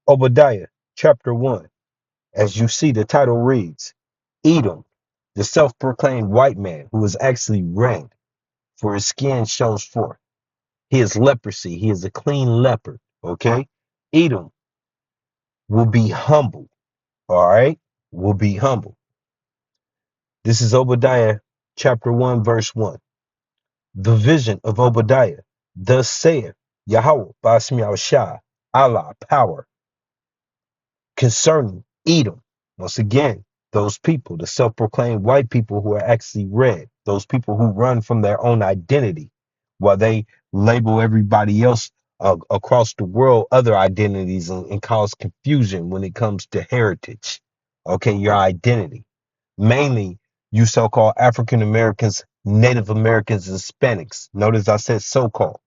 Obadiah chapter 1. As you see, the title reads Edom, the self proclaimed white man who is actually red, for his skin shows forth. He is leprosy. He is a clean leopard. Okay. Edom will be humble. All right. Will be humble. This is Obadiah chapter 1, verse 1. The vision of Obadiah. Thus saith Yahweh Basmi Shah, Allah, power, concerning Edom. Once again, those people, the self proclaimed white people who are actually red, those people who run from their own identity while they label everybody else across the world other identities and cause confusion when it comes to heritage. Okay, your identity. Mainly, you so called African Americans, Native Americans, Hispanics. Notice I said so called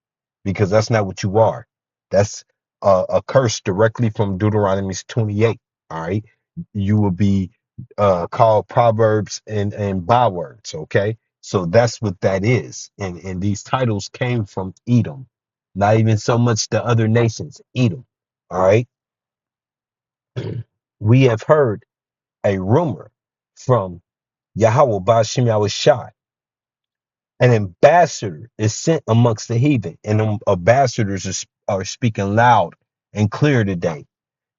because that's not what you are. That's a curse directly from Deuteronomy 28. All right. You will be called proverbs and bywords. Okay. So that's what that is. And these titles came from Edom, not even so much the other nations, Edom. All right. We have heard a rumor from Yahweh Bashim Yahushai. An ambassador is sent amongst the heathen, and ambassadors are speaking loud and clear today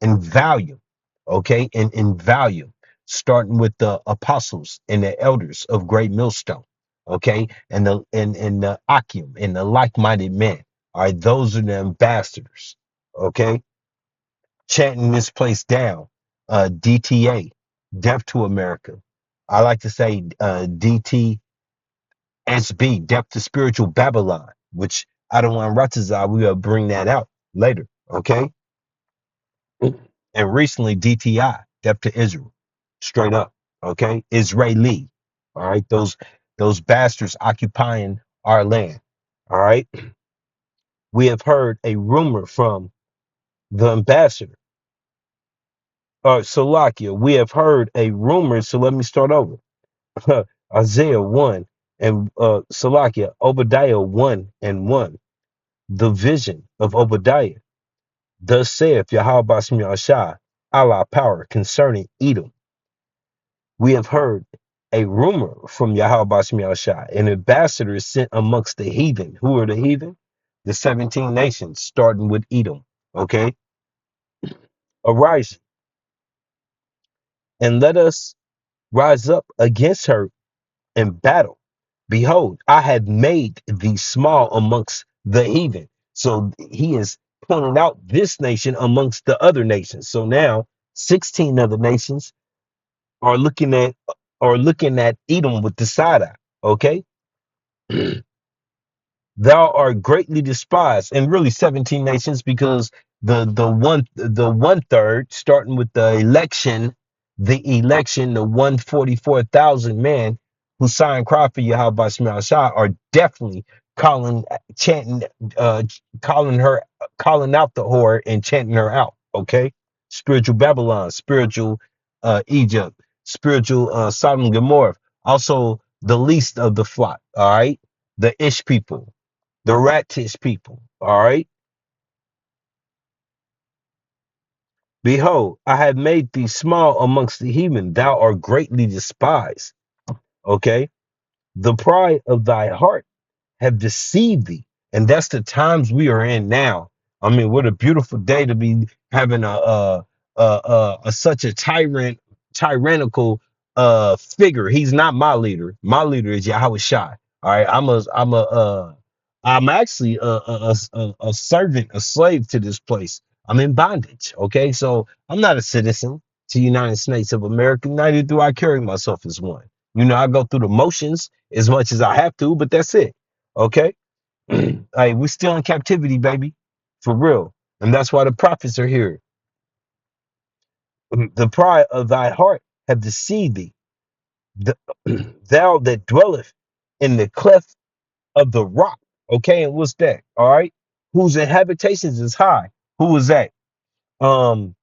in volume, okay, and in volume, starting with the apostles and the elders of Great Millstone, okay, and the Akim and the like-minded men. All right, those are the ambassadors, okay, chanting this place down. DTA, Death to America. I like to say DT SB, Depth to Spiritual Babylon, which I don't want Ratazar. We will bring that out later. Okay. And recently DTI, Depth to Israel. Straight up. Okay. Israeli. All right. Those bastards occupying our land. All right. We have heard a rumor from the ambassador. Salakia, we have heard a rumor. So let me start over. Isaiah 1 and Salakia, Obadiah 1 and 1. The vision of Obadiah. Thus saith Yahweh Basmi Ashah, Allah power concerning Edom. We have heard a rumor from Yahweh Basmi Ashah. An ambassador is sent amongst the heathen. Who are the heathen? The 17 nations, starting with Edom. Okay? Arise and let us rise up against her in battle. Behold, I have made thee small amongst the heathen. So he is pointing out this nation amongst the other nations. So now 16 other nations are looking at Edom with the side eye. Okay. Thou art greatly despised, and really 17 nations because the one third, starting with the 144,000 men who signed cry for Yahweh by Shema Shah are definitely calling chanting uh calling out the whore and chanting her out. Okay. Spiritual Babylon, spiritual Egypt, spiritual Sodom and Gomorrah, also the least of the flock. All right, the Ish people, the Ratish people. All right. Behold, I have made thee small amongst the heathen. Thou art greatly despised. Okay. The pride of thy heart have deceived thee. And that's the times we are in now. I mean, what a beautiful day to be having a such a tyrannical figure. He's not my leader. My leader is Yahweh Shai. All right. I'm actually a servant, a slave to this place. I'm in bondage. Okay. So I'm not a citizen to the United States of America. Neither do I carry myself as one. You know, I go through the motions as much as I have to, but that's it. Okay. Like we're still in captivity, baby. For real. And that's why the prophets are here. The pride of thy heart have deceived thee. The, thou that dwelleth in the cleft of the rock. Okay, and what's that? All right. Whose inhabitations is high. Who was that? Um,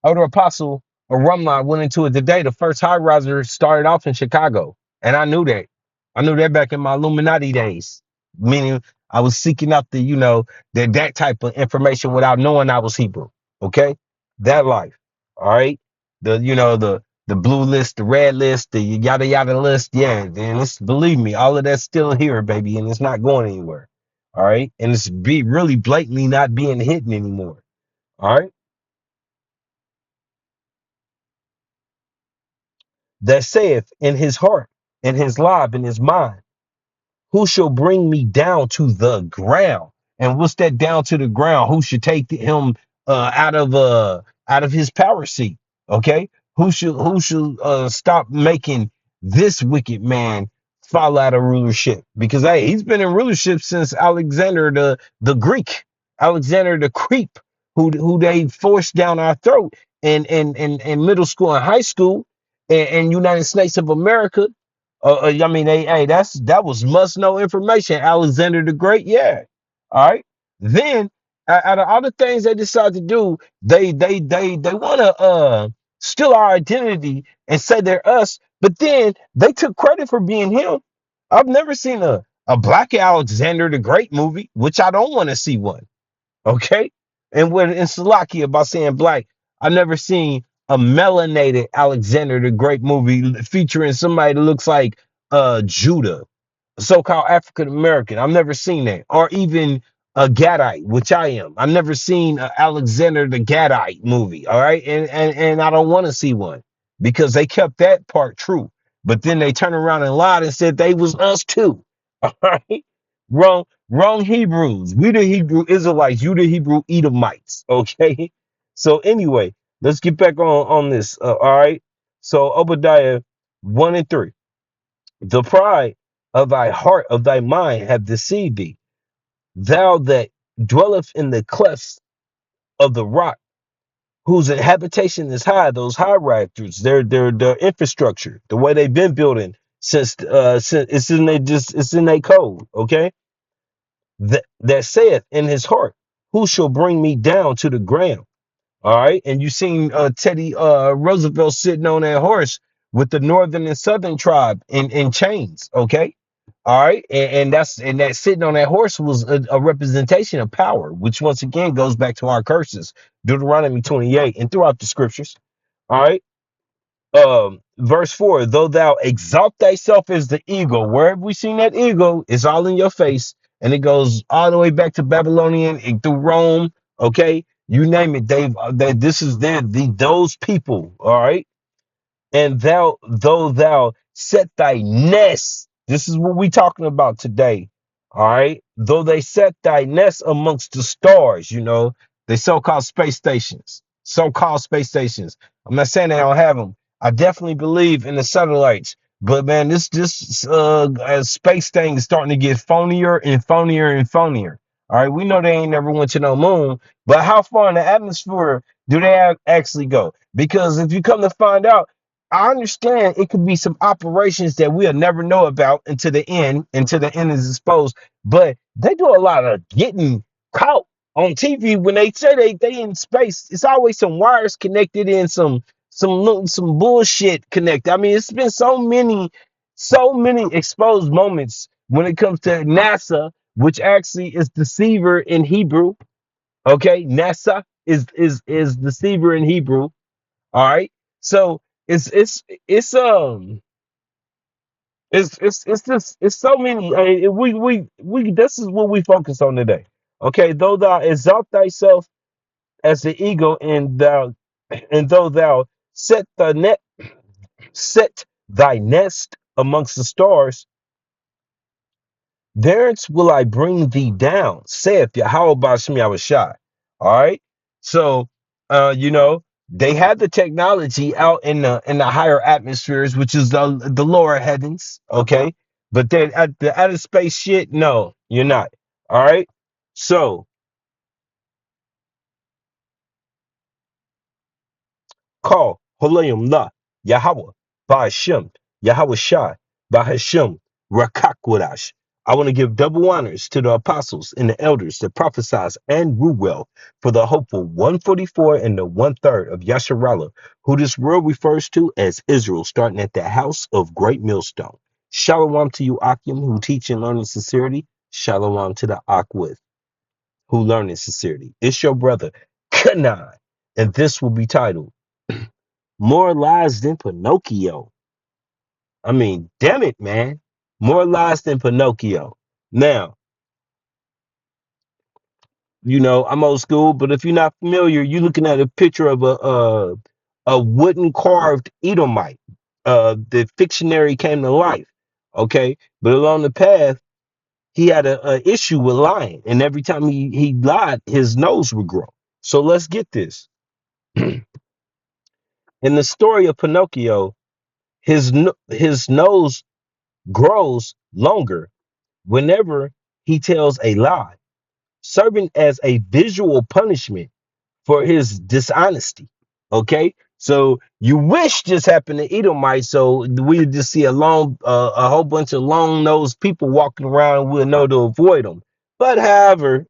Elder Apostle Arumai went into it today. The first high riser started off in Chicago. And I knew that. I knew that back in my Illuminati days. Meaning I was seeking out the, that type of information without knowing I was Hebrew. Okay, that life. All right, the blue list, the red list, the yada yada list. Yeah, then it's believe me, all of that's still here, baby, and it's not going anywhere. All right, and it's be really blatantly not being hidden anymore. All right, that saith in his heart, in his life, in his mind. Who shall bring me down to the ground? And what's that down to the ground? Who should take him out of his power seat? Okay, who should stop making this wicked man fall out of rulership? Because hey, he's been in rulership since Alexander the Greek, Alexander the creep, who they forced down our throat in middle school and high school and United States of America. I mean, hey, that was must know information. Alexander the Great, yeah. All right. Then, out of all the things they decide to do, they want to steal our identity and say they're us. But then they took credit for being him. I've never seen a Black Alexander the Great movie, which I don't want to see one. Okay. And when in Slovakia about saying black, I've never seen a melanated Alexander the Great movie featuring somebody that looks like Judah, so-called African American. I've never seen that. Or even a Gadite, which I am. I've never seen a Alexander the Gadite movie. All right. And I don't want to see one because they kept that part true. But then they turned around and lied and said they was us too. All right. Wrong Hebrews. We the Hebrew Israelites. You the Hebrew Edomites. Okay. So anyway, let's get back on this. All right. So Obadiah 1 and 3. The pride of thy heart, of thy mind, have deceived thee. Thou that dwelleth in the clefts of the rock, whose habitation is high. Those high rises, their infrastructure, the way they've been building since it's in their code. Okay, that saith in his heart, who shall bring me down to the ground? All right. And you seen Teddy Roosevelt sitting on that horse with the northern and southern tribe in chains. Okay. All right. And that sitting on that horse was a representation of power, which once again goes back to our curses, Deuteronomy 28 and throughout the scriptures. All right. Verse 4, though thou exalt thyself as the eagle, where have we seen that eagle? It's all in your face, and it goes all the way back to Babylonian and through Rome. Okay, you name it. This is those people. All right, and though thou set thy nest, this is what we talking about today. All right, though they set thy nest amongst the stars, the so-called space stations, so-called space stations. I'm not saying they don't have them. I definitely believe in the satellites, but man, this space thing is starting to get phonier and phonier and phonier. All right, we know they ain't never went to no moon, but how far in the atmosphere do they actually go? Because if you come to find out, I understand it could be some operations that we'll never know about until the end is exposed. But they do a lot of getting caught on TV when they say they in space. It's always some wires connected in some bullshit connected. I mean, it's been so many exposed moments when it comes to NASA, which actually is deceiver in Hebrew. Okay, NASA is deceiver in Hebrew. All right. So it's just it's so many. I mean, we this is what we focus on today. Okay, though thou exalt thyself as the eagle, and though thou set thy nest amongst the stars, thence will I bring thee down, saith Yahweh Bashem Yahushai. All right. So, they had the technology out in the higher atmospheres, which is the lower heavens. Okay. But then at the outer space shit, no, you're not. All right. So call Holayim La Yahweh Ba'ashem Yahweh Shai Ba'ashem Rakakwadash. I want to give double honors to the apostles and the elders that prophesied and rule well for the hopeful 144 and the 1/3 of Yasharallah, who this world refers to as Israel, starting at the house of great millstone. Shalom to you, Akim, who teach and learn in sincerity. Shalom to the Akwith, who learn in sincerity. It's your brother, Kanan. And this will be titled More Lies Than Pinocchio. I mean, damn it, man. More lies than Pinocchio. Now, I'm old school, but if you're not familiar, you're looking at a picture of a wooden carved Edomite. The fictionary came to life. Okay. But along the path, he had a issue with lying. And every time he lied, his nose would grow. So let's get this. In the story of Pinocchio, his nose grows longer whenever he tells a lie, serving as a visual punishment for his dishonesty. Okay, so you wish this happened to Edomite, so we just see a whole bunch of long nosed people walking around. We'll know to avoid them. But however,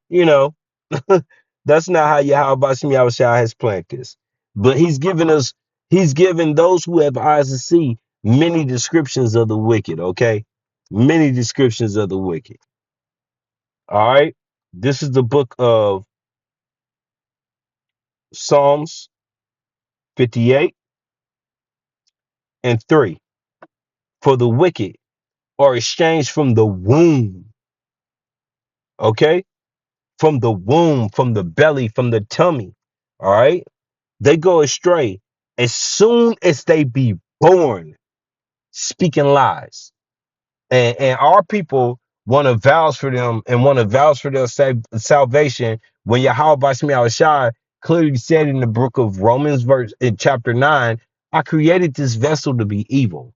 that's not how Yahweh Shem Yahushua has planned this. But he's given those who have eyes to see many descriptions of the wicked. Okay, many descriptions of the wicked. All right, this is the book of Psalms 58 and 3. For the wicked are exchanged from the womb, okay? From the womb, from the belly, from the tummy, all right? They go astray as soon as they be born, speaking lies. And our people want to vouch for them and want to vouch for their salvation when Yahweh Bashmi Shai clearly said in the book of Romans, verse in chapter 9, I created this vessel to be evil.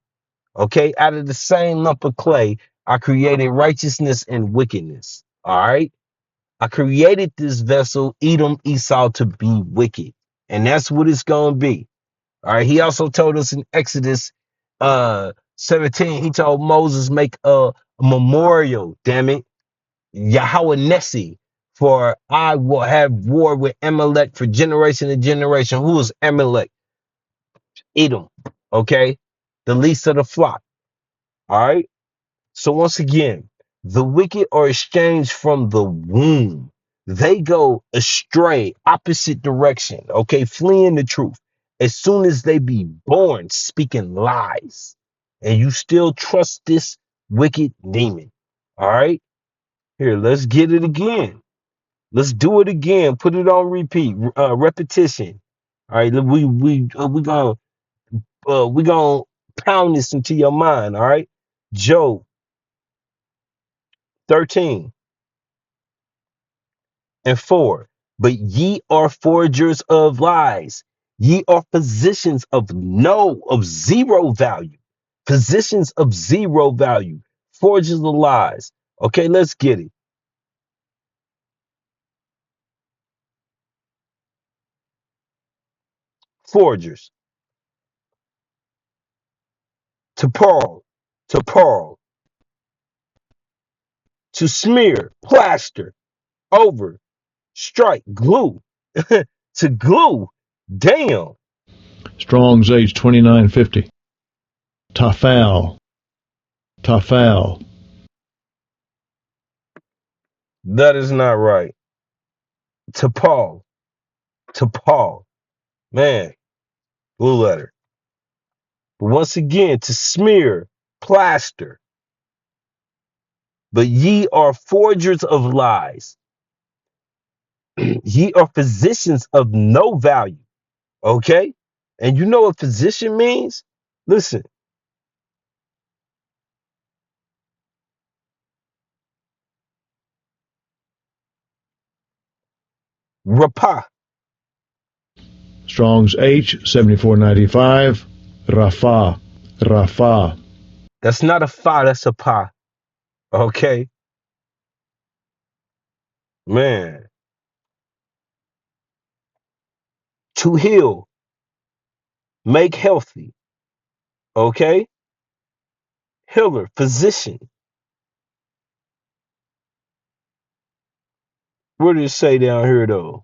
Okay, out of the same lump of clay, I created righteousness and wickedness. All right, I created this vessel, Edom, Esau, to be wicked, and that's what it's gonna be. All right. He also told us in Exodus 17, he told Moses, make a memorial, damn it, Yahweh Nessi, for I will have war with Amalek for generation to generation. Who is Amalek? Edom. Okay, the least of the flock. All right. So once again, the wicked are exchanged from the womb. They go astray, opposite direction, okay, fleeing the truth. As soon as they be born, speaking lies. And you still trust this wicked demon. All right? Here, let's get it again. Let's do it again. Put it on repeat, repetition. All right, we gonna pound this into your mind. All right, Job 13 and 4. But ye are forgers of lies. Ye are physicians of zero value. Physicians of zero value. Forgers of lies. Okay, let's get it. Forgers. To pearl. To pearl. To smear. Plaster. Over. Strike. Glue. To glue. Damn. Strong's H 2950. Tafal. Tafal. That is not right. To Paul. To Paul. Man. Blue letter. But once again, to smear, plaster. But ye are forgers of lies. Ye are physicians of no value. Okay? And you know what physician means? Listen, rapa. Strong's H 7495. Rafa. Rafa. That's not a fa, that's a pa. Okay? Man. To heal, make healthy. Okay? Healer, physician. What did it say down here though?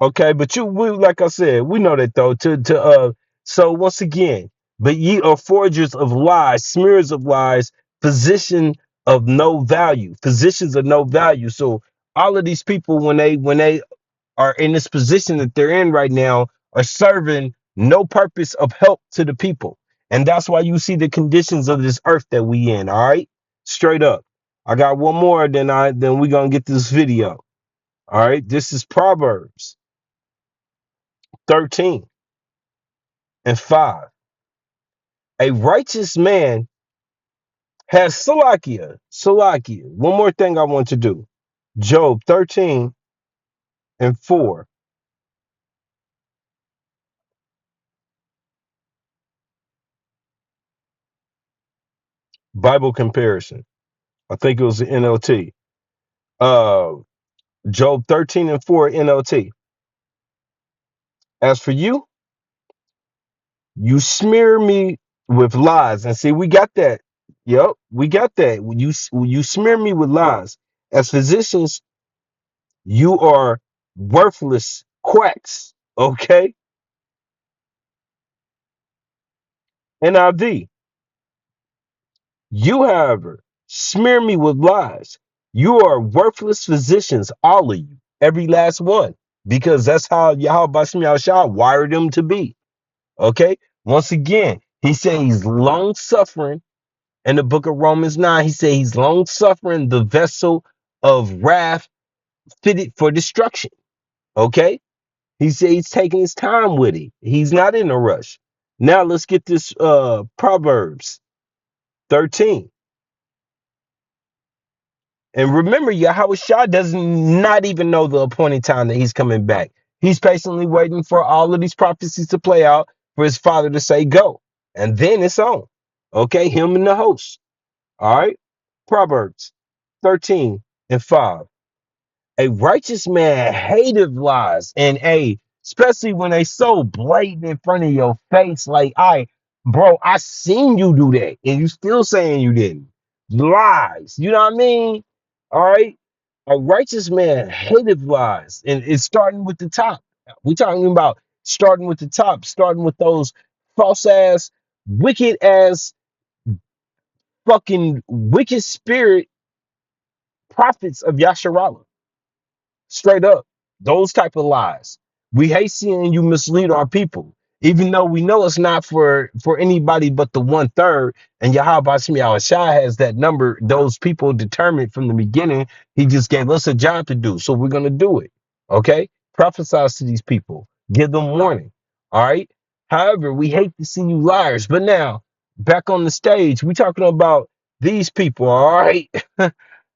Okay, but like I said, we know that though. So once again, But ye are forgers of lies, smearers of lies, physician of no value, physicians of no value. So all of these people, when they are in this position that they're in right now, are serving no purpose of help to the people. And that's why you see the conditions of this earth that we in. All right. Straight up. I got one more, then we gonna get this video. All right. This is Proverbs 13 and 5. A righteous man has Salakia. Salakia. One more thing I want to do. Job 13 and 4. Bible comparison. I think it was the NLT. Uh Job 13 and 4 NLT. As for you, you smear me with lies. And see, we got that. Yep, we got that. When you smear me with lies. As physicians, you are worthless quacks. Okay? NIV. You, however, smear me with lies. You are worthless physicians, all of you, every last one, because that's how Yahweh Bashim Yahushua wired them to be. Okay? Once again, he said he's long suffering. In the book of Romans 9, he said he's long suffering, the vessel of wrath fitted for destruction. Okay? He said he's taking his time with it. He's not in a rush. Now let's get this Proverbs 13. And remember, Yahweh Shah does not even know the appointed time that he's coming back. He's patiently waiting for all of these prophecies to play out for his father to say go. And then it's on. Okay, him and the host. All right. Proverbs 13 and 5. A righteous man hateth lies, and especially when they so blatant in front of your face, like, bro, I seen you do that, and you still saying you didn't. Lies, you know what I mean? All right. A righteous man hateth lies, and it's starting with the top. We're talking about starting with the top, starting with those false ass, wicked ass, fucking wicked spirit prophets of Yasharallah. Straight up. Those type of lies. We hate seeing you mislead our people, even though we know it's not for anybody but the 1/3. And Yahweh Shai has that number, those people determined from the beginning. He just gave us a job to do. So we're gonna do it. Okay? Prophesize to these people. Give them warning. All right. However, we hate to see you liars. But now, back on the stage, we talking about these people, all right?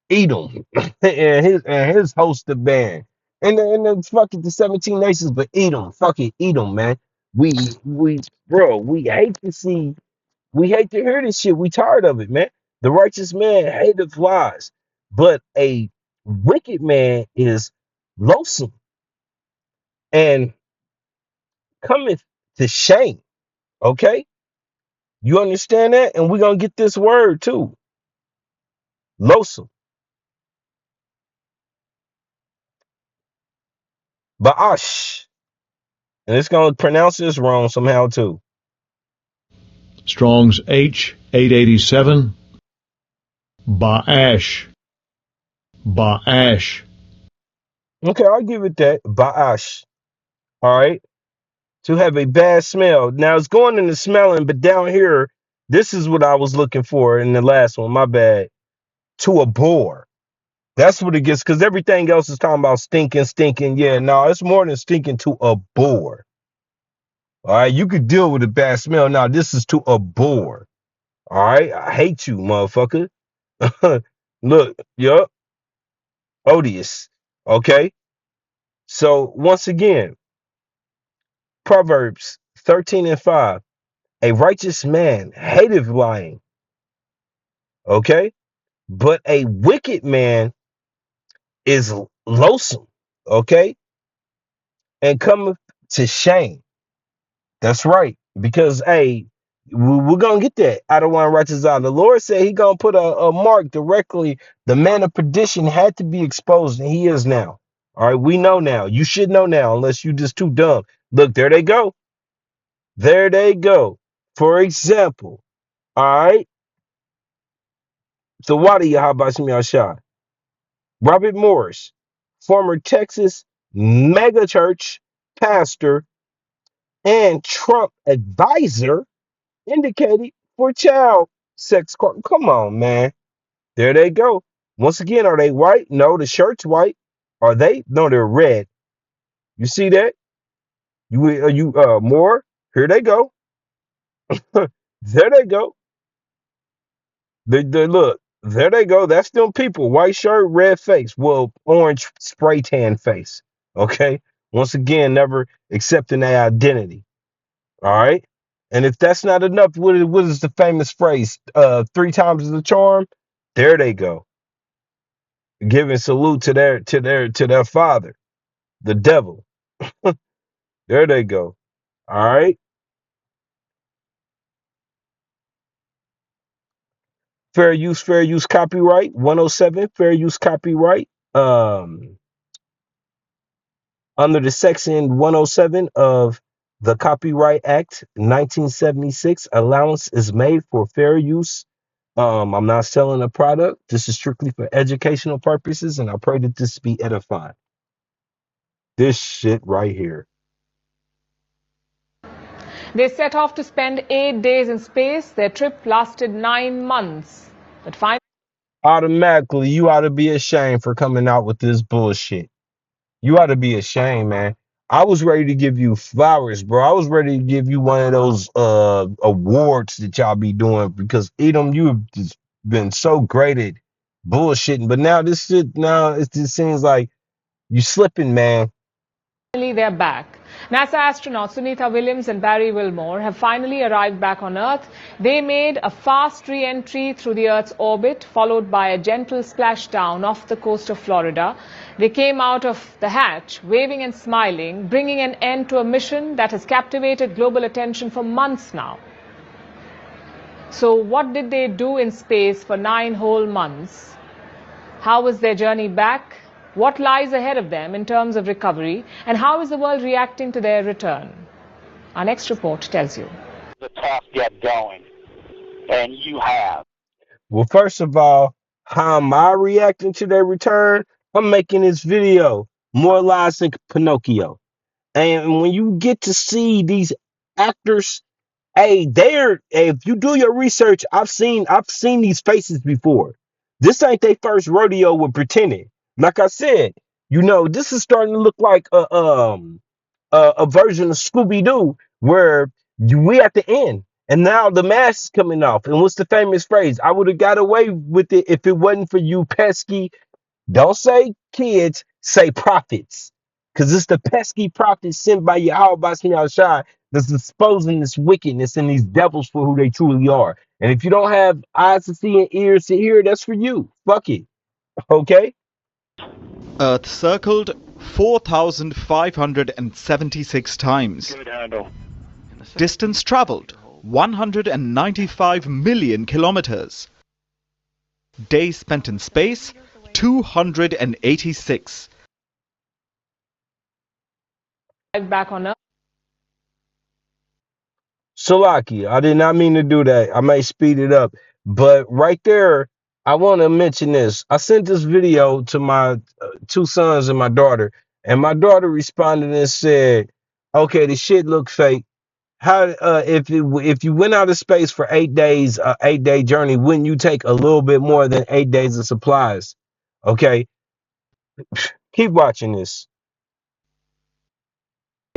Edom and his hosted band. And the fucking the 17 nations, but Edom, fucking Edom, man. We bro, we hate to hear this shit. We tired of it, man. The righteous man hateth lies, but a wicked man is loathsome and cometh to shame. Okay? You understand that? And we're gonna get this word too. Loathsome. Ba'ash. And it's gonna pronounce this wrong somehow too. Strong's H 887. Ba'ash. Ba'ash. Okay, I'll give it that. Ba'ash. All right. To have a bad smell. Now it's going into smelling, but down here, this is what I was looking for in the last one. My bad. To a bore. That's what it gets, because everything else is talking about stinking, stinking. Yeah, no, it's more than stinking to a bore. All right. You could deal with a bad smell. Now, this is to a bore. All right. I hate you, motherfucker. Look, yup. Odious. Okay. So once again, Proverbs 13 and 5. A righteous man hateth lying, okay? But a wicked man is loathsome, okay? And cometh to shame. That's right. Because, we're going to get that out of one righteous eye. The Lord said he going to put a mark directly. The man of perdition had to be exposed, and he is now. All right, we know now. You should know now, unless you just too dumb. Look, there they go. There they go. For example, all right, so Wadi Yahabashim Yashai, Robert Morris, former Texas megachurch pastor and Trump advisor, indicated for child sex. Come on, man. There they go. Once again, are they white? No, the shirt's white. Are they? No, they're red. You see that? You more? Here they go. There they go. They look. There they go. That's them people. White shirt, red face. Well, orange spray tan face. Okay. Once again, never accepting their identity. All right. And if that's not enough, what is the famous phrase? Three times the charm. There they go. Giving salute to their father, the devil. There they go. All right. Fair use copyright 107, fair use copyright. Under the section 107 of the Copyright Act 1976, allowance is made for fair use. I'm not selling a product. This is strictly for educational purposes, and I pray that this be edifying. This shit right here. They set off to spend 8 days in space. Their trip lasted 9 months. But finally, Automatically, you ought to be ashamed for coming out with this bullshit. You ought to be ashamed, man. I was ready to give you flowers, bro. I was ready to give you one of those awards that y'all be doing because Edom, you have just been so great at bullshitting. But now this shit, now it just seems like you slipping, man. they're back. NASA astronauts Sunita Williams and Barry Wilmore have finally arrived back on Earth. They made a fast re-entry through the Earth's orbit, followed by a gentle splashdown off the coast of Florida. They came out of the hatch, waving and smiling, bringing an end to a mission that has captivated global attention for months now. So what did they do in space for 9 whole months? How was their journey back? What lies ahead of them in terms of recovery? And how is the world reacting to their return? Our next report tells you. The talk get going, and you have. Well, first of all, how am I reacting to their return? I'm making this video more lies than Pinocchio. And when you get to see these actors, hey, if you do your research, I've seen these faces before. This ain't their first rodeo with pretending. Like I said, this is starting to look like a version of Scooby Doo where we at the end, and now the mask is coming off. And what's the famous phrase? I would have got away with it if it wasn't for you pesky. Don't say kids, say prophets. Because it's the pesky prophets sent by Yahweh Basmi Shai that's exposing this wickedness and these devils for who they truly are. And if you don't have eyes to see and ears to hear, that's for you. Fuck it. Okay? Earth circled 4,576 times. Good handle. Distance traveled 195 million kilometers. Days spent in space 286. Back on Earth. Salaki, I did not mean to do that. I may speed it up. But right there, I want to mention this. I sent this video to my two sons and my daughter, and my daughter responded and said, okay, the shit look fake. How if you went out of space for 8 days, 8 day journey, wouldn't you take a little bit more than 8 days of supplies? Okay, keep watching this.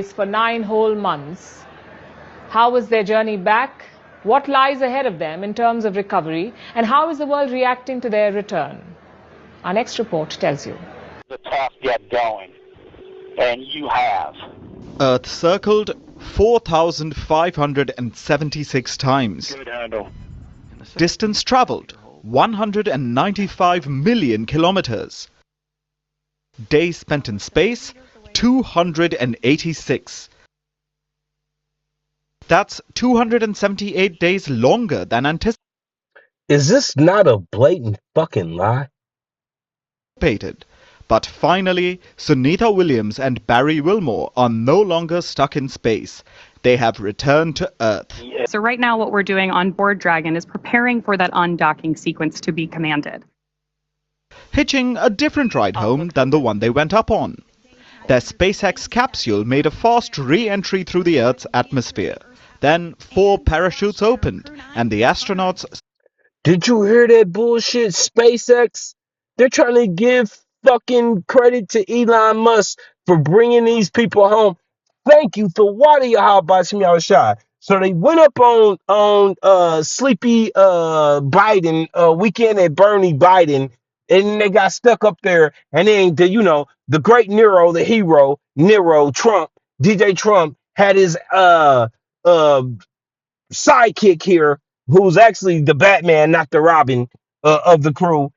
For 9 whole months. How was their journey back? What lies ahead of them in terms of recovery? And how is the world reacting to their return? Our next report tells you. The talk get going, and you have. Earth circled 4,576 times. Good handle. Distance traveled 195 million kilometers. Days spent in space 286. That's 278 days longer than anticipated. Is this not a blatant fucking lie? But finally, Sunita Williams and Barry Wilmore are no longer stuck in space. they have returned to Earth. So right now what we're doing on board Dragon is preparing for that undocking sequence to be commanded. Hitching a different ride home than the one they went up on. Their SpaceX capsule made a fast re-entry through the Earth's atmosphere. Then 4 parachutes opened, and the astronauts... Did you hear that bullshit, SpaceX? They're trying to give fucking credit to Elon Musk for bringing these people home. Thank you for water your hot box from your shot. So they went up on sleepy Biden weekend at Bernie Biden, and they got stuck up there. And then the great Nero, the hero Nero Trump, DJ Trump had his uh sidekick here, who's actually the Batman, not the Robin of the crew,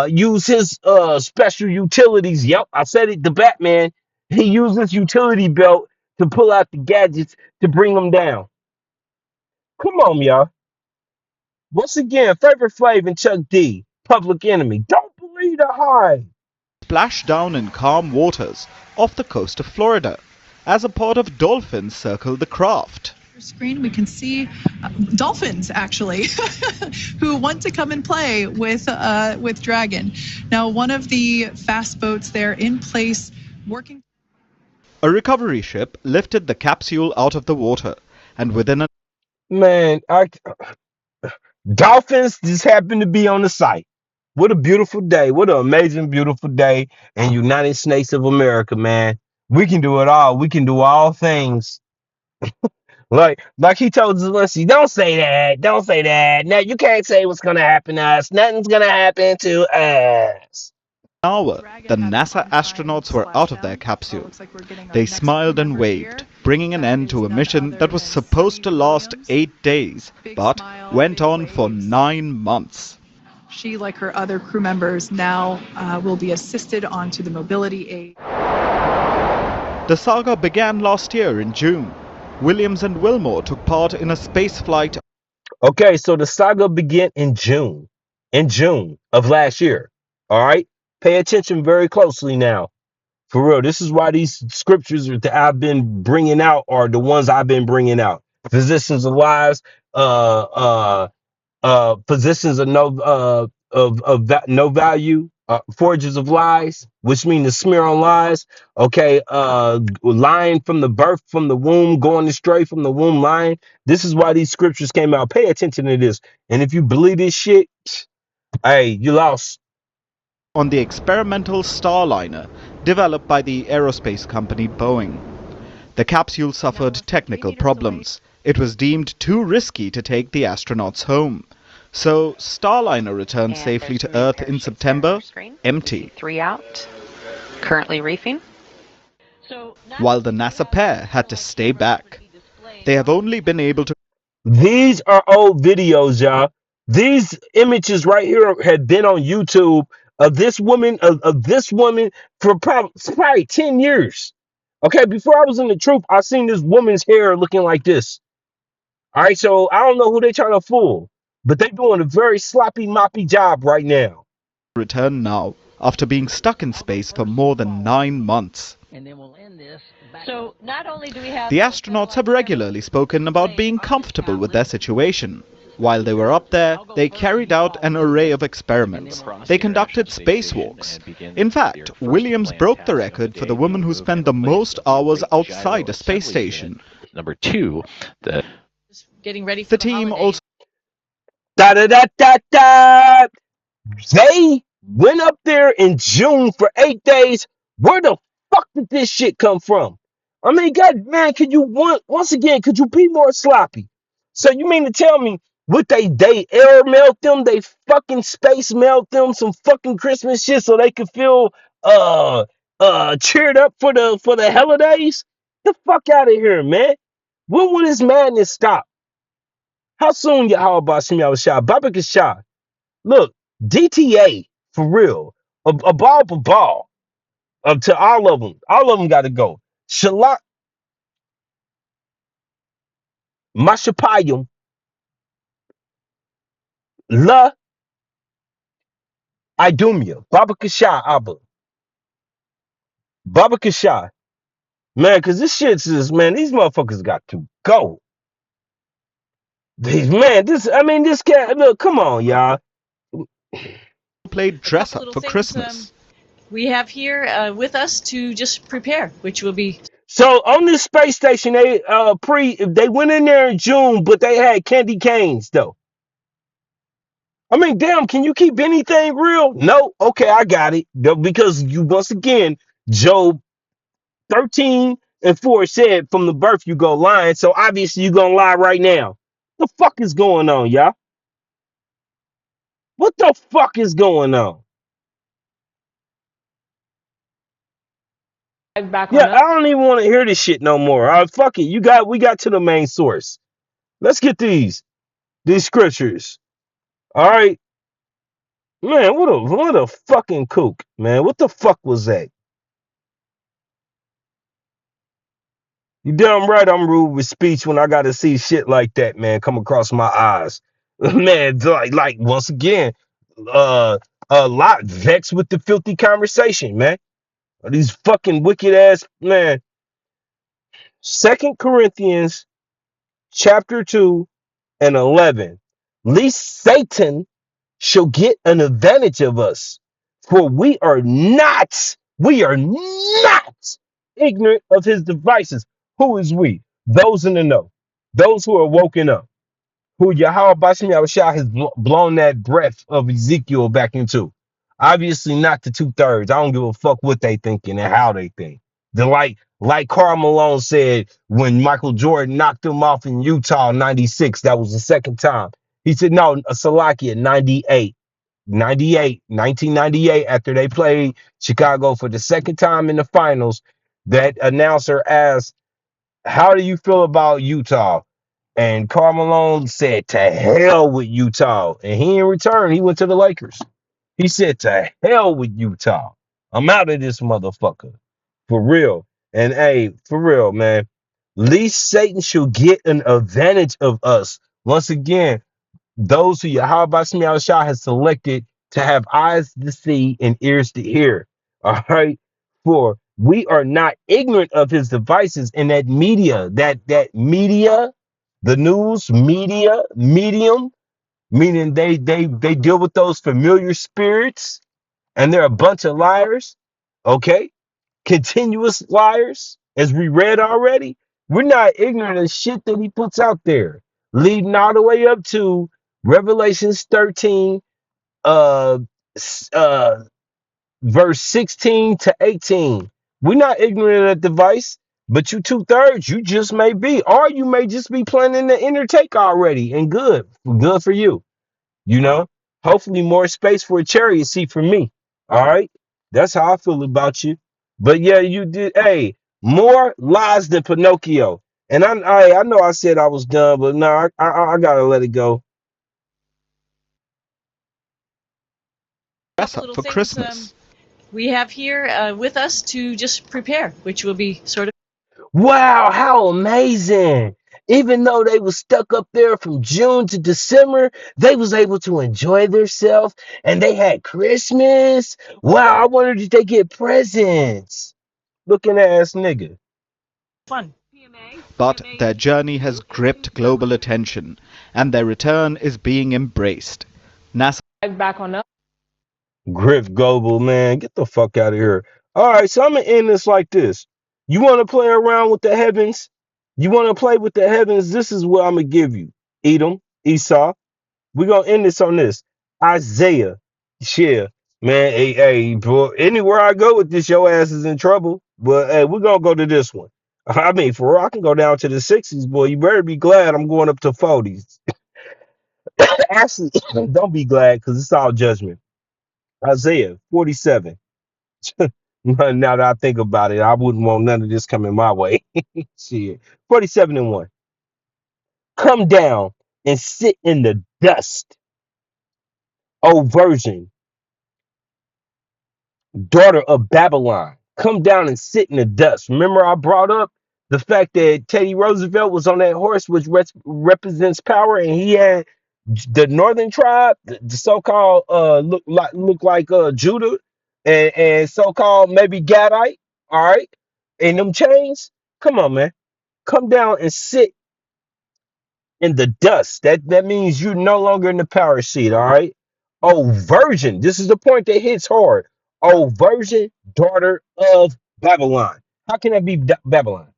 use his special utilities. Yep, I said it, the Batman. He used his utility belt to pull out the gadgets to bring them down. Come on, y'all. Once again, Favorite Flav and Chuck D, Public Enemy. Don't believe the hype. splashed down in calm waters off the coast of Florida as a pod of dolphins circled the craft. Screen, we can see dolphins actually who want to come and play with Dragon. Now, one of the fast boats there in place working. A recovery ship lifted the capsule out of the water, and within a Man, dolphins just happened to be on the site. What a beautiful day. What an amazing, beautiful day in United States of America, man. We can do it all. We can do all things. Like he told Zelensky, don't say that. Don't say that. Now you can't say what's gonna happen to us. Nothing's gonna happen to us. hour, the NASA astronauts were out of their capsule. They smiled and waved, bringing an end to a mission that was supposed to last 8 days, but went on for 9 months. She, like her other crew members, now will be assisted onto the mobility aid. The saga began last year in June. Williams and Wilmore took part in a space flight. Okay, so the saga began in June. In June of last year. All right? Pay attention very closely now. For real. This is why these scriptures that I've been bringing out are the ones I've been bringing out. Physicians of lies, positions of no value, forges of lies, which mean to smear on lies. Okay, lying from the birth, from the womb, going astray from the womb, lying. This is why these scriptures came out. Pay attention to this, and if you believe this shit, hey, you lost. On the experimental Starliner developed by the aerospace company Boeing. The capsule suffered technical problems. It was deemed too risky to take the astronauts home. So Starliner returned safely to Earth in September, empty. 3 out, currently reefing. While the NASA pair had to stay back. They have only been able to... These are old videos, y'all. These images right here had been on YouTube of this woman, for probably 10 years. Okay, before I was in the troop, I seen this woman's hair looking like this. All right, so I don't know who they trying to fool, but they doing a very sloppy, moppy job right now. Return now, after being stuck in space for more than 9 months. So not only do we have The astronauts have regularly spoken about being comfortable with their situation. While they were up there, they carried out an array of experiments. They conducted spacewalks. In fact, Williams broke the record for the woman who spent the most hours outside a space station. Number 2, Getting ready for The team also Da da da da da. They went up there in June for 8 days. Where the fuck did this shit come from? I mean, God, man, could you once again, could you be more sloppy? So you mean to tell me what they air mailed them, they fucking space mailed them some fucking Christmas shit so they could feel cheered up for the holidays? Get the fuck out of here, man. When will this madness stop? How soon y'all about some y'all shot? Baba shot. Look, DTA for real. A ball for ball. To all of them. All of them got to go. Shalak Mashapayum La Idumia. Baba Kasha Abba. Baba Kasha. Man, because this shit's just, man, these motherfuckers got to go. Man, this cat. Look, come on, y'all. played A dress couple up little for things Christmas. we have here with us to just prepare, which will be So on this space station, they went in there in June, but they had candy canes though. I mean, damn, can you keep anything real? No. Okay, I got it. Because you once again, Job 13:4 said from the birth you go lying. So obviously you gonna lie right now. The fuck is going on, y'all? What the fuck is going on? back Yeah, on I Earth. don't even want to hear this shit no more. Fuck it. We got to the main source. Let's get these scriptures. All right. Man, what a fucking kook, man. What the fuck was that? You damn right I'm rude with speech when I gotta see shit like that, man, come across my eyes. Man, like once again, uh a lot vexed with the filthy conversation, man. These fucking wicked ass man. Second Corinthians chapter 2 and 11. Least Satan shall get an advantage of us. For we are not ignorant of his devices. Who is we? Those in the know. Those who are woken up. Who Yahweh Bashim Yahushua has blown that breath of Ezekiel back into. Obviously not the 2/3. I don't give a fuck what they thinking and how they think. The like Karl Malone said when Michael Jordan knocked him off in Utah in 96, that was the second time. He said, no, Salakia, 98. 1998, after they played Chicago for the second time in the finals, that announcer asked, how do you feel about Utah? And Karl Malone said, to hell with Utah. And he in return, he went to the Lakers. He said, to hell with Utah. I'm out of this motherfucker. For real. And hey, for real, man. Least Satan shall get an advantage of us. Once again, those who Yahweh Shah has selected to have eyes to see and ears to hear. All right. For we are not ignorant of his devices, and that media, the news media, medium, meaning they deal with those familiar spirits, and they're a bunch of liars. Okay, continuous liars, as we read already. We're not ignorant of shit that he puts out there, leading all the way up to Revelations 13, uh, uh, verse 16 to 18. We're not ignorant of that device, but you 2/3, you just may be, or you may just be planning the inner take already, and good for you. You know, hopefully more space for a chariot seat for me. All right, that's how I feel about you. But yeah, you did. Hey, more lies than Pinocchio. And I know I said I was done, but no, I gotta let it go. Dress couple up little for things Christmas. we have here with us to just prepare, which will be sort of Wow, how amazing! Even though they was stuck up there from June to December, they was able to enjoy themselves, and they had Christmas. Wow, I wonder did they get presents? Looking ass nigga. fun. But their journey has gripped global attention, and their return is being embraced. NASA Back on Earth. Griff Goebel, man, get the fuck out of here. All right, so I'm gonna end this like this. You want to play around with the heavens? You want to play with the heavens? This is what I'm gonna give you. Edom, Esau. We're gonna end this on this. Isaiah. Yeah, man. Hey, bro. Anywhere I go with this, your ass is in trouble. But hey, we're gonna go to this one. I mean, for real, I can go down to the 60s, boy. You better be glad I'm going up to 40s. Actually, don't be glad because it's all judgment. Isaiah 47. Now that I think about it, I wouldn't want none of this coming my way. Shit. 47:1. Come down and sit in the dust, O virgin, daughter of Babylon. Come down and sit in the dust. Remember, I brought up the fact that Teddy Roosevelt was on that horse, which represents power, and he had the northern tribe, the so-called look like Judah, and so-called maybe Gadite. All right, in them chains. Come on, man. Come down and sit. in the dust. That means you're no longer in the power seat, all right? Oh, virgin. This is the point that hits hard. Oh, virgin, daughter of Babylon. How can that be Babylon?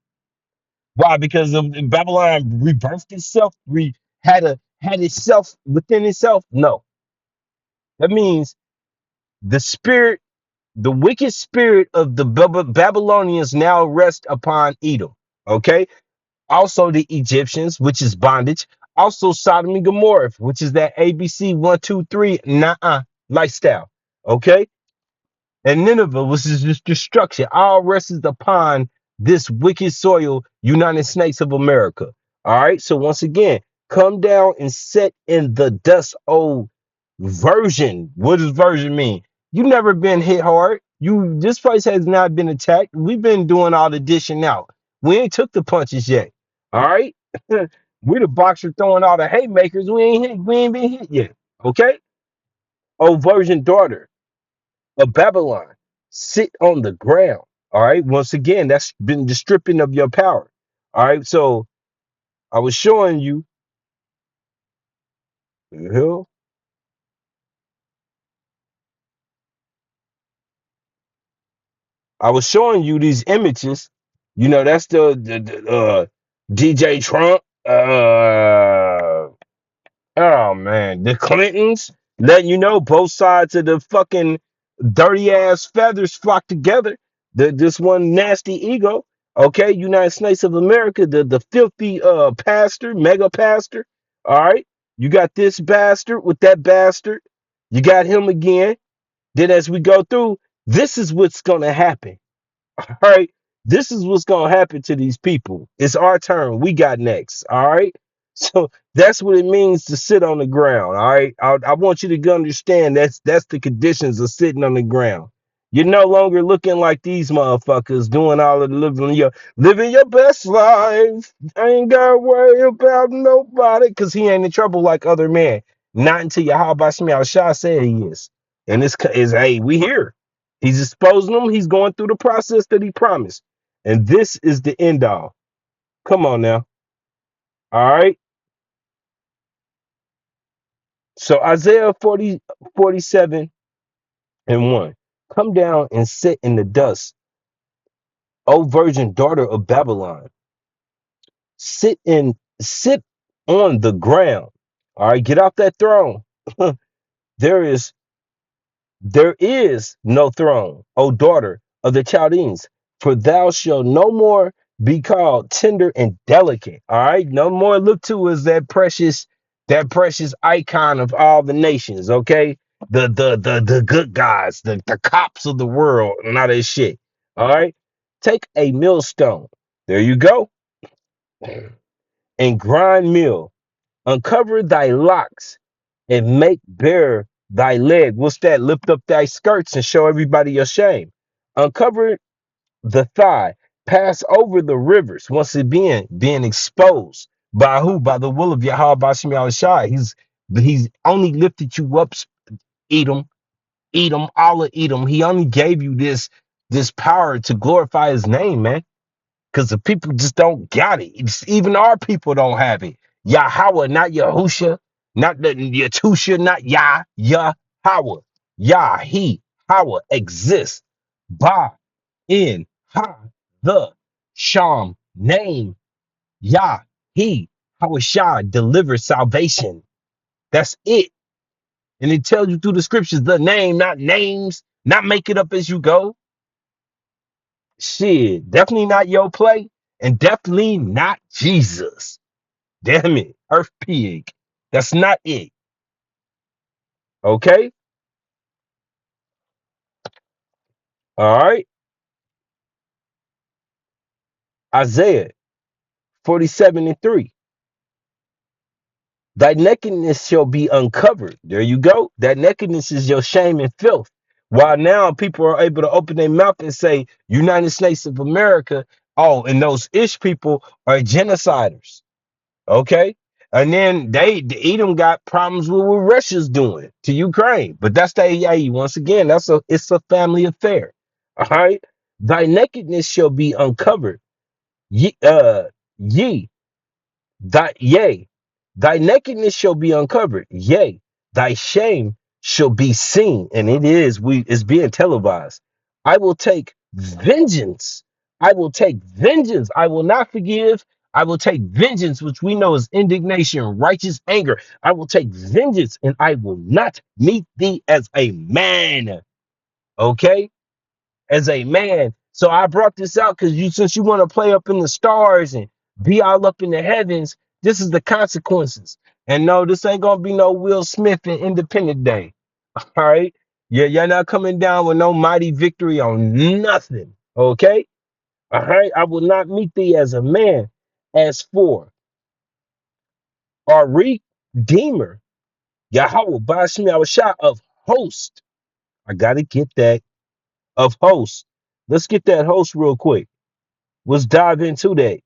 Why? Because of Babylon rebirthed itself, had itself within itself? No. That means the spirit, the wicked spirit of the Babylonians now rest upon Edom. Okay? Also the Egyptians, which is bondage. Also Sodom and Gomorrah, which is that ABC 1, 2, 3 lifestyle. Okay, and Nineveh was this destruction. All rests upon this wicked soil, United States of America. All right. So once again, come down and sit in the dust, old version. What does version mean? You never been hit hard. This place has not been attacked. We've been doing all the dishing out. We ain't took the punches yet. All right. We the boxer throwing all the haymakers. We ain't been hit yet. Okay. Oh, virgin daughter of Babylon, sit on the ground. All right. Once again, that's been the stripping of your power. All right. So I was showing you the hell. I was showing you these images. You know, that's the DJ Trump. Oh man, the Clintons letting you know both sides of the fucking dirty ass feathers flock together. This one nasty ego. Okay, United States of America, the filthy pastor, mega pastor. All right, you got this bastard with that bastard. You got him again. Then as we go through, this is what's gonna happen. All right. This is what's going to happen to these people. It's our turn. We got next. All right. So that's what it means to sit on the ground. All right. I want you to understand that's the conditions of sitting on the ground. You're no longer looking like these motherfuckers doing all of the living your best life. I ain't got to worry about nobody because he ain't in trouble like other men. Not until Yahweh Shah said he is. And this is, hey, we here. He's exposing them. He's going through the process that he promised. And this is the end all. Come on now. All right. So Isaiah 47:1. Come down and sit in the dust, O virgin daughter of Babylon. Sit on the ground. All right. Get off that throne. there is There is no throne, O daughter of the Chaldeans, for thou shalt no more be called tender and delicate. All right, no more look to as that precious icon of all the nations. Okay, the good guys, the cops of the world, and all that shit. All right, take a millstone. There you go, and grind meal. Uncover thy locks and make bare thy leg. What's that? Lift up thy skirts and show everybody your shame. Uncover the thigh. Pass over the rivers. Once again, being exposed by who? By the will of Yahweh Bashim Yahushai. He's only lifted you up, Edom, Edom, all of Edom. He only gave you this power to glorify his name, man, because the people just don't got it. Even our people don't have it. Yahweh, not Yahusha, not the Yatusha, not Yahweh. Yah, he, Howah exists. Ba, in, ha, the, Sham, name, Yah, he, Hawashah, delivers salvation. That's it. And it tells you through the scriptures the name, not names, not make it up as you go. Shit, definitely not your play, and definitely not Jesus. Damn it, Earth Pig. That's not it. Okay? All right. Isaiah 47:3. Thy nakedness shall be uncovered. There you go. That nakedness is your shame and filth. While now people are able to open their mouth and say, United States of America, oh, and those ish people are genociders. Okay. And then Edom got problems with what Russia's doing to Ukraine. But that's the AIE. Once again, it's a family affair. All right. Thy nakedness shall be uncovered. Ye, ye, yea, Thy nakedness shall be uncovered. Yea, thy shame shall be seen. And it's being televised. I will take vengeance. I will take vengeance. I will not forgive. I will take vengeance, which we know is indignation, righteous anger. I will take vengeance and I will not meet thee as a man. Okay? As a man. So I brought this out because since you want to play up in the stars and be all up in the heavens, this is the consequences. And no, this ain't gonna be no Will Smith and Independent Day. All right. Yeah, you're not coming down with no mighty victory on nothing. Okay. All right. I will not meet thee as a man. As for our Redeemer, Yahweh Bashmi Awashah of host. I gotta get that of host. Let's get that host real quick. Let's dive into that.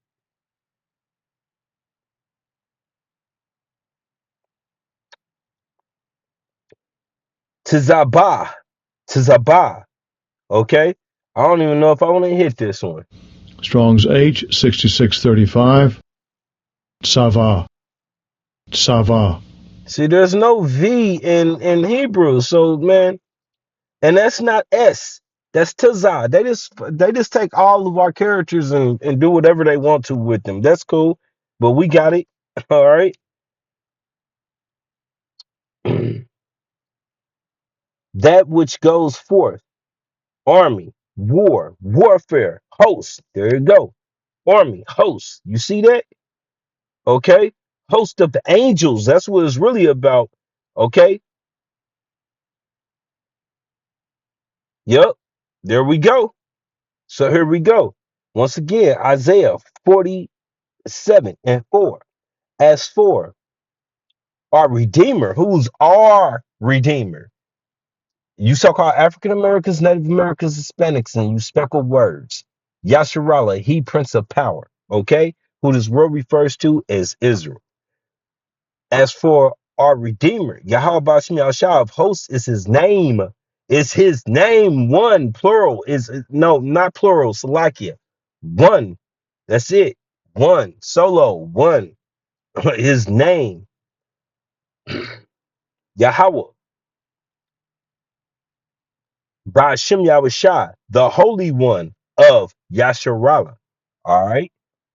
Tizabah. Tizabah. Okay. I don't even know if I want to hit this one. Strong's H 6635. Sava. Sava. See, there's no V in Hebrew. So, man, and that's not S. That's Tizah. They just take all of our characters and do whatever they want to with them. That's cool. But we got it. All right. That which goes forth. Army, war, warfare, host. There you go. Army, host. You see that? Okay. Host of the angels. That's what it's really about. Okay. Yep. There we go. So here we go. Once again, Isaiah 47:4. As for our Redeemer, who's our Redeemer? You so-called African Americans, Native Americans, Hispanics, and you speckled words. Yasharallah, he Prince of Power. Okay. Who this word refers to as Israel. As for our Redeemer, Yahweh Bashmi Al of hosts is his name. Is his name one plural? Is no, not plural, Salakia. One. That's it. One. Solo. One. His name. Yahweh. Bashim Yahushua, the Holy One of Yasharallah. All right.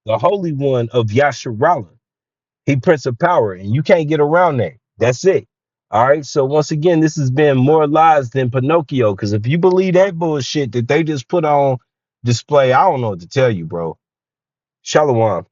The Holy One of Yasharallah. He Prince of Power, and you can't get around that. That's it. All right. So once again, this has been more lies than Pinocchio. Because if you believe that bullshit that they just put on display, I don't know what to tell you, bro. Shalom.